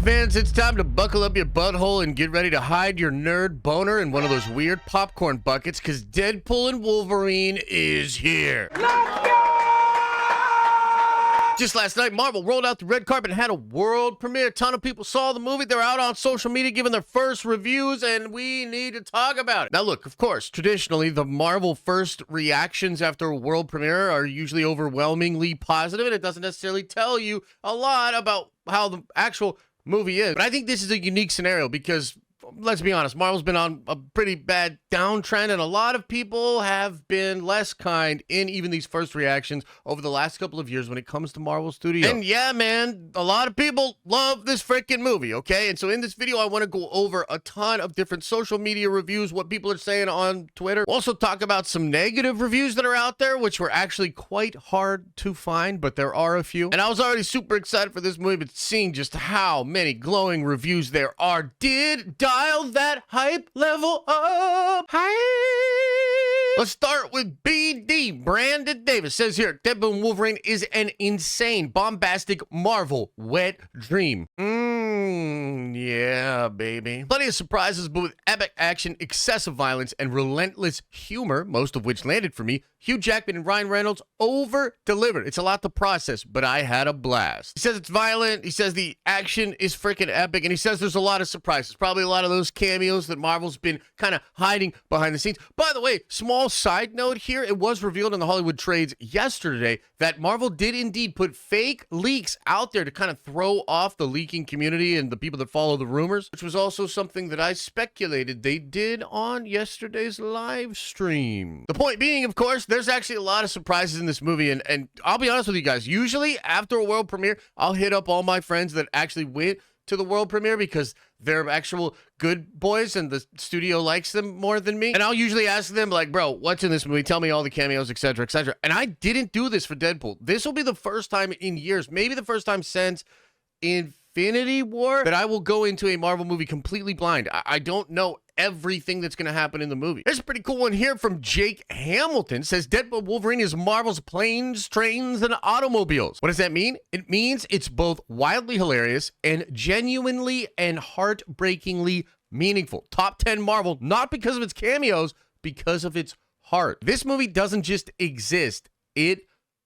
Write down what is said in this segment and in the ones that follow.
fans, it's time to buckle up your butthole and get ready to hide your nerd boner in one of those weird popcorn buckets, because Deadpool and Wolverine is here. Just last night, Marvel rolled out the red carpet and had a world premiere. A ton of people saw the movie. They're out on social media giving their first reviews, and we need to talk about it. Now, look, of course, traditionally, the Marvel first reactions after a world premiere are usually overwhelmingly positive, and it doesn't necessarily tell you a lot about how the actual movie is. But I think this is a unique scenario because, let's be honest, Marvel's been on a pretty bad downtrend, and a lot of people have been less kind in even these first reactions over the last couple of years when it comes to Marvel Studios. And yeah, man, a lot of people love this freaking movie, okay? And so in this video, I want to go over a ton of different social media reviews, what people are saying on Twitter. We'll also talk about some negative reviews that are out there, which were actually quite hard to find, but there are a few. And I was already super excited for this movie, but seeing just how many glowing reviews there are did dial that hype level up. Hype! Let's start with BD. Brandon Davis says here, Deadpool and Wolverine is an insane, bombastic Marvel wet dream. Yeah, baby. Plenty of surprises, but with epic action, excessive violence, and relentless humor, most of which landed for me. Hugh Jackman and Ryan Reynolds over-delivered. It's a lot to process, but I had a blast. He says it's violent. He says the action is freaking epic, and he says there's a lot of surprises. Probably a lot of those cameos that Marvel's been kind of hiding behind the scenes. By the way, small side note here, it was revealed in the Hollywood trades yesterday that Marvel did indeed put fake leaks out there to kind of throw off the leaking community and the people that follow the rumors, which was also something that I speculated they did on yesterday's live stream. The point being, of course, there's actually a lot of surprises in this movie, and I'll be honest with you guys, usually after a world premiere, I'll hit up all my friends that actually went to the world premiere because they're actual good boys and the studio likes them more than me. And I'll usually ask them, like, bro, what's in this movie? Tell me all the cameos, etc., etc. And I didn't do this for Deadpool. This will be the first time in years, maybe the first time since Infinity War, that I will go into a Marvel movie completely blind. I don't know everything that's going to happen in the movie. There's a pretty cool one here from Jake Hamilton. It says Deadpool Wolverine is Marvel's planes, trains, and automobiles. What does that mean? It means it's both wildly hilarious and genuinely and heartbreakingly meaningful. Top 10 Marvel, not because of its cameos, because of its heart. This movie doesn't just exist, it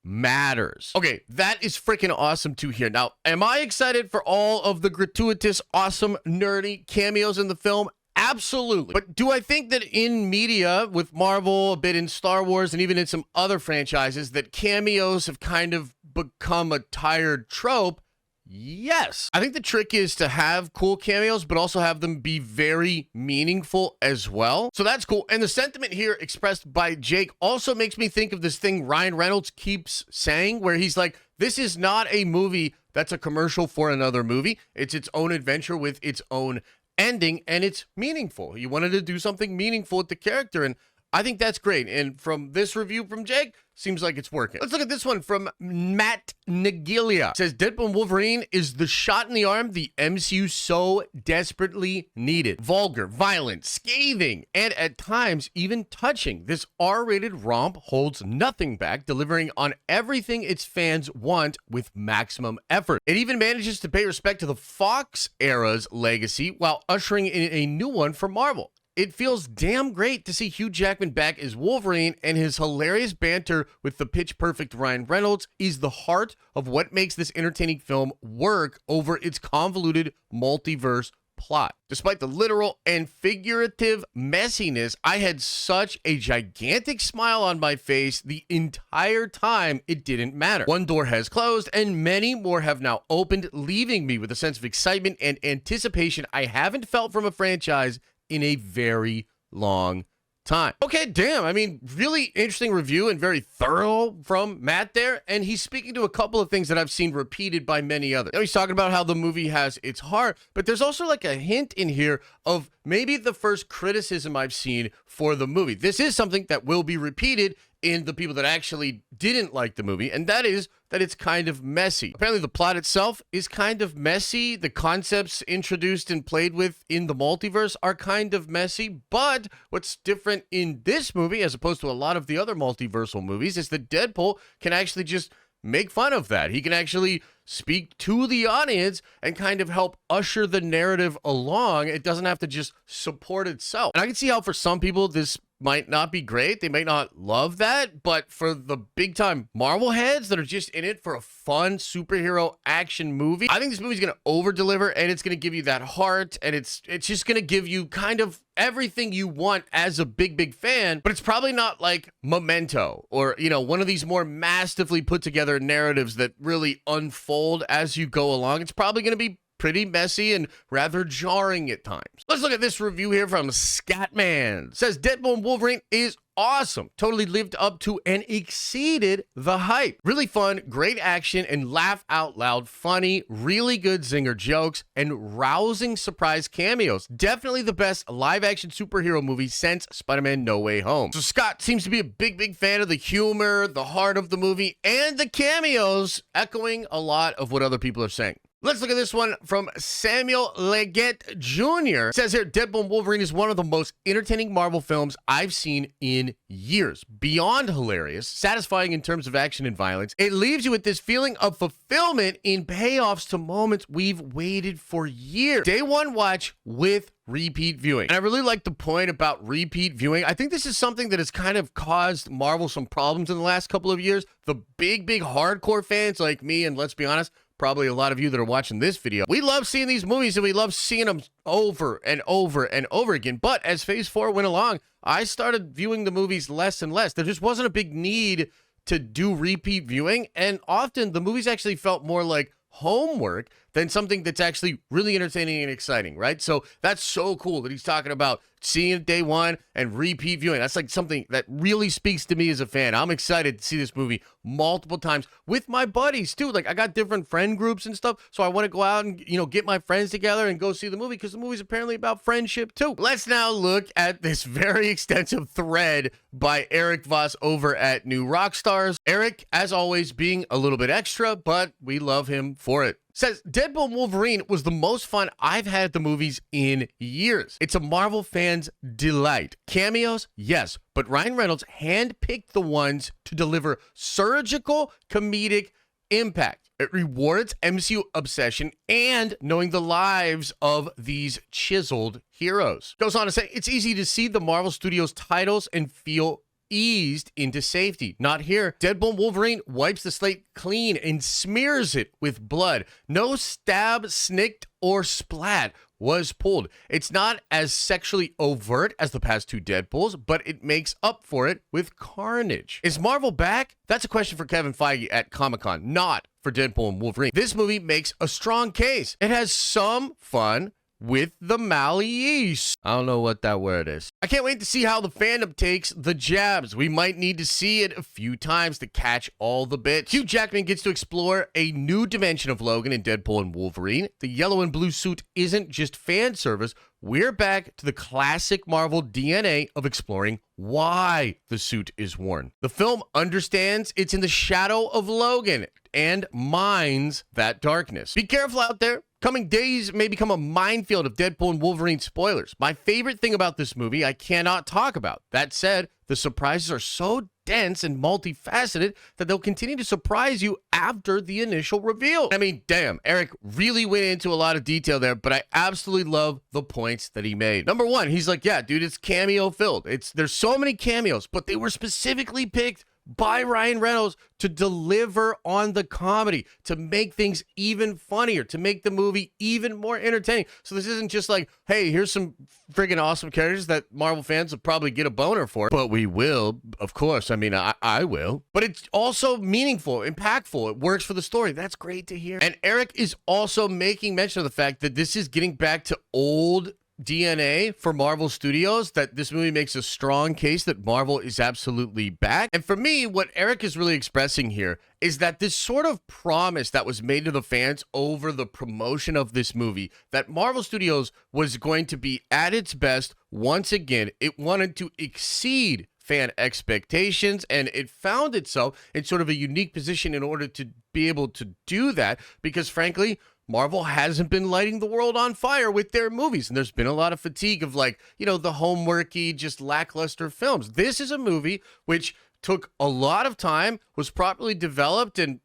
matters. Okay, that is freaking awesome to hear. Now, am I excited for all of the gratuitous, awesome, nerdy cameos in the film? Absolutely. But do I think that in media, with Marvel, a bit in Star Wars, and even in some other franchises, that cameos have kind of become a tired trope? Yes. I think the trick is to have cool cameos, but also have them be very meaningful as well. So that's cool. And the sentiment here expressed by Jake also makes me think of this thing Ryan Reynolds keeps saying, where he's like, this is not a movie that's a commercial for another movie. It's its own adventure with its own ending, and it's meaningful. He wanted to do something meaningful with the character, and I think that's great. And from this review from Jake, seems like it's working. Let's look at this one from Matt Nagilia. It says Deadpool and Wolverine is the shot in the arm the MCU so desperately needed. Vulgar, violent, scathing, and at times even touching. This R-rated romp holds nothing back, delivering on everything its fans want with maximum effort. It even manages to pay respect to the Fox era's legacy while ushering in a new one for Marvel. It feels damn great to see Hugh Jackman back as Wolverine, and his hilarious banter with the pitch-perfect Ryan Reynolds is the heart of what makes this entertaining film work over its convoluted multiverse plot. Despite the literal and figurative messiness, I had such a gigantic smile on my face the entire time it didn't matter. One door has closed, and many more have now opened, leaving me with a sense of excitement and anticipation I haven't felt from a franchise in a very long time. Okay, damn. I mean, really interesting review and very thorough from Matt there. And he's speaking to a couple of things that I've seen repeated by many others. Now, he's talking about how the movie has its heart, but there's also like a hint in here of maybe the first criticism I've seen for the movie. This is something that will be repeated in the people that actually didn't like the movie, and that is that it's kind of messy. Apparently the plot itself is kind of messy. The concepts introduced and played with in the multiverse are kind of messy, but what's different in this movie as opposed to a lot of the other multiversal movies is that Deadpool can actually just make fun of that. He can actually speak to the audience and kind of help usher the narrative along. It doesn't have to just support itself. And I can see how for some people this might not be great. They might not love that, but for the big time Marvel heads that are just in it for a fun superhero action movie, I think this movie's going to over deliver, and it's going to give you that heart, and it's just going to give you kind of everything you want as a big fan. But it's probably not like Memento or, you know, one of these more masterfully put together narratives that really unfold as you go along. It's probably going to be pretty messy and rather jarring at times. Let's look at this review here from Scatman. It says Deadpool and Wolverine is awesome. Totally lived up to and exceeded the hype. Really fun, great action, and laugh out loud funny, really good zinger jokes, and rousing surprise cameos. Definitely the best live action superhero movie since Spider-Man No Way Home. So Scott seems to be a big fan of the humor, the heart of the movie, and the cameos, echoing a lot of what other people are saying. Let's look at this one from Samuel Leggett Jr. It says here, Deadpool and Wolverine is one of the most entertaining Marvel films I've seen in years. Beyond hilarious, satisfying in terms of action and violence, it leaves you with this feeling of fulfillment in payoffs to moments we've waited for years. Day one watch with repeat viewing. And I really like the point about repeat viewing. I think this is something that has kind of caused Marvel some problems in the last couple of years. The big hardcore fans like me, and let's be honest, probably a lot of you that are watching this video, we love seeing these movies and we love seeing them over and over and over again. But as Phase 4 went along, I started viewing the movies less and less. There just wasn't a big need to do repeat viewing. And often the movies actually felt more like homework than something that's actually really entertaining and exciting, right? So that's so cool that he's talking about seeing it day one and repeat viewing. That's like something that really speaks to me as a fan. I'm excited to see this movie multiple times with my buddies too. Like I got different friend groups and stuff, so I want to go out and, you know, get my friends together and go see the movie because the movie's apparently about friendship too. Let's now look at this very extensive thread by Eric Voss over at New Rockstars. Eric, as always, being a little bit extra, but we love him for it. Says, Deadpool and Wolverine was the most fun I've had at the movies in years. It's a Marvel fan's delight. Cameos? Yes, but Ryan Reynolds handpicked the ones to deliver surgical comedic impact. It rewards MCU obsession and knowing the lives of these chiseled heroes. Goes on to say, it's easy to see the Marvel Studios titles and feel eased into safety. Not here. Deadpool and Wolverine wipes the slate clean and smears it with blood. No stab, snicked, or splat was pulled. It's not as sexually overt as the past two Deadpools, but it makes up for it with carnage. Is Marvel back? That's a question for Kevin Feige at Comic-Con, not for Deadpool and Wolverine. This movie makes a strong case. It has some fun with the malleus. I don't know what that word is. I can't wait to see how the fandom takes the jabs. We might need to see it a few times to catch all the bits. Hugh Jackman gets to explore a new dimension of Logan in Deadpool and Wolverine. The yellow and blue suit isn't just fan service. We're back to the classic Marvel DNA of exploring why the suit is worn. The film understands it's in the shadow of Logan and mines that darkness. Be careful out there. Coming days may become a minefield of Deadpool and Wolverine spoilers. My favorite thing about this movie I cannot talk about. That said, the surprises are so dense and multifaceted that they'll continue to surprise you after the initial reveal. I mean, damn, Eric really went into a lot of detail there, but I absolutely love the points that he made. Number one, he's like, yeah, dude, it's cameo filled. There's so many cameos, but they were specifically picked by Ryan Reynolds to deliver on the comedy, to make things even funnier, to make the movie even more entertaining. So this isn't just like, hey, here's some friggin' awesome characters that Marvel fans will probably get a boner for, but we will, of course. I mean, I will. But it's also meaningful, impactful. It works for the story. That's great to hear. And Eric is also making mention of the fact that this is getting back to old DNA for Marvel Studios, that this movie makes a strong case that Marvel is absolutely back. And for me, what Eric is really expressing here is that this sort of promise that was made to the fans over the promotion of this movie, that Marvel Studios was going to be at its best once again. It wanted to exceed fan expectations, and it found itself in sort of a unique position in order to be able to do that, because frankly, Marvel hasn't been lighting the world on fire with their movies, and there's been a lot of fatigue of, like, you know, the homeworky, just lackluster films. This is a movie which took a lot of time, was properly developed, and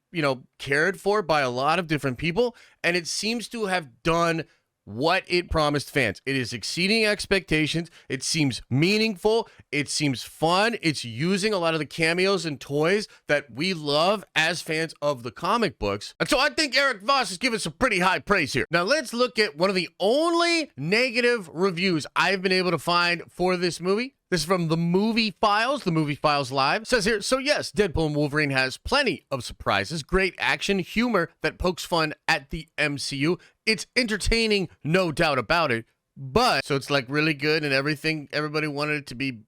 cared for by a lot of different people, and it seems to have done what it promised fans. It is exceeding expectations. It seems meaningful. It seems fun. It's using a lot of the cameos and toys that we love as fans of the comic books. And so I think Eric Voss is giving some pretty high praise here. Now let's look at one of the only negative reviews I've been able to find for this movie. This is from the Movie Files, the Movie Files Live. It says here, so yes, Deadpool and Wolverine has plenty of surprises, great action, humor that pokes fun at the MCU. It's entertaining, no doubt about it, but, so it's like really good and everything, everybody wanted it to be,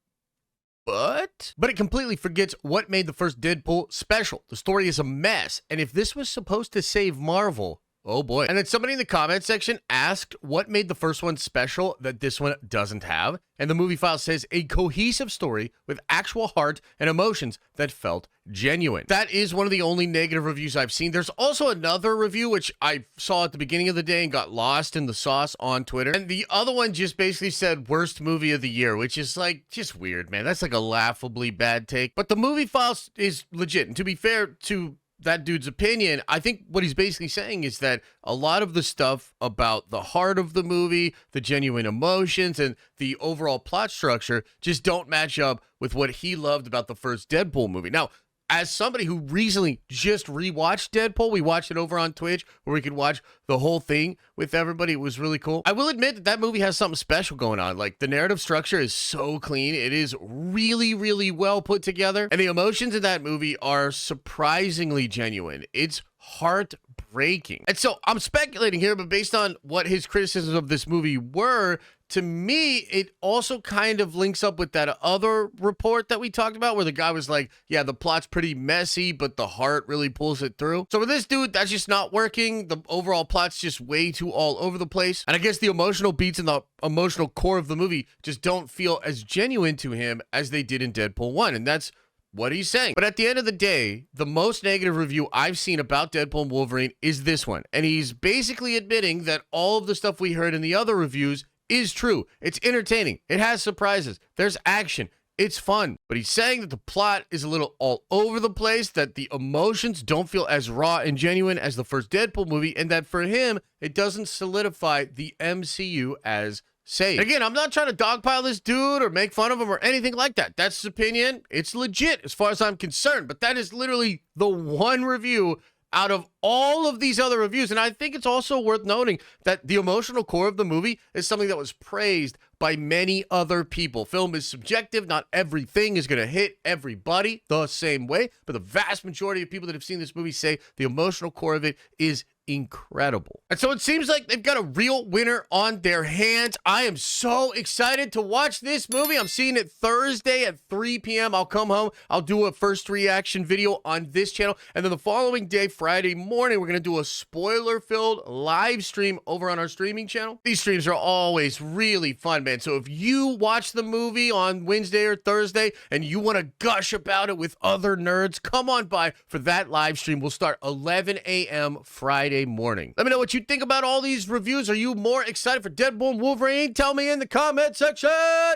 but it completely forgets what made the first Deadpool special. The story is a mess, and if this was supposed to save Marvel, oh boy. And then somebody in the comment section asked what made the first one special that this one doesn't have. And the Movie File says a cohesive story with actual heart and emotions that felt genuine. That is one of the only negative reviews I've seen. There's also another review, which I saw at the beginning of the day and got lost in the sauce on Twitter. And the other one just basically said worst movie of the year, which is like just weird, man. That's like a laughably bad take. But the Movie File is legit. And to be fair to that dude's opinion, I think what he's basically saying is that a lot of the stuff about the heart of the movie, the genuine emotions, and the overall plot structure just don't match up with what he loved about the first Deadpool movie. Now, as somebody who recently just rewatched Deadpool, we watched it over on Twitch where we could watch the whole thing with everybody. It was really cool. I will admit that that movie has something special going on. Like, the narrative structure is so clean. It is really, really well put together. And the emotions in that movie are surprisingly genuine. It's heartbreaking. And so I'm speculating here, but based on what his criticisms of this movie were, to me, it also kind of links up with that other report that we talked about where the guy was like, yeah, the plot's pretty messy, but the heart really pulls it through. So with this dude, that's just not working. The overall plot's just way too all over the place. And I guess the emotional beats and the emotional core of the movie just don't feel as genuine to him as they did in Deadpool 1. And that's what he's saying. But at the end of the day, the most negative review I've seen about Deadpool and Wolverine is this one. And he's basically admitting that all of the stuff we heard in the other reviews is true. It's entertaining. It has surprises. There's action. It's fun. But he's saying that the plot is a little all over the place, that the emotions don't feel as raw and genuine as the first Deadpool movie, and that for him, it doesn't solidify the MCU as safe. Again, I'm not trying to dogpile this dude or make fun of him or anything like that. That's his opinion. It's legit as far as I'm concerned, but that is literally the one review out of all of these other reviews. And I think it's also worth noting that the emotional core of the movie is something that was praised by many other people. Film is subjective. Not everything is going to hit everybody the same way, but the vast majority of people that have seen this movie say the emotional core of it is incredible. And so it seems like they've got a real winner on their hands. I am so excited to watch this movie. I'm seeing it Thursday at 3 p.m. I'll come home. I'll do a first reaction video on this channel. And then the following day, Friday morning, we're going to do a spoiler-filled live stream over on our streaming channel. These streams are always really fun, man. So if you watch the movie on Wednesday or Thursday and you want to gush about it with other nerds, come on by for that live stream. We'll start 11 a.m. Friday morning. Let me know what you think about all these reviews. Are you more excited for Deadpool and Wolverine? Tell me in the comment section.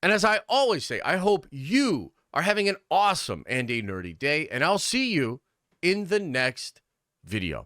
And as I always say, I hope you are having an awesome and a nerdy day, and I'll see you in the next video.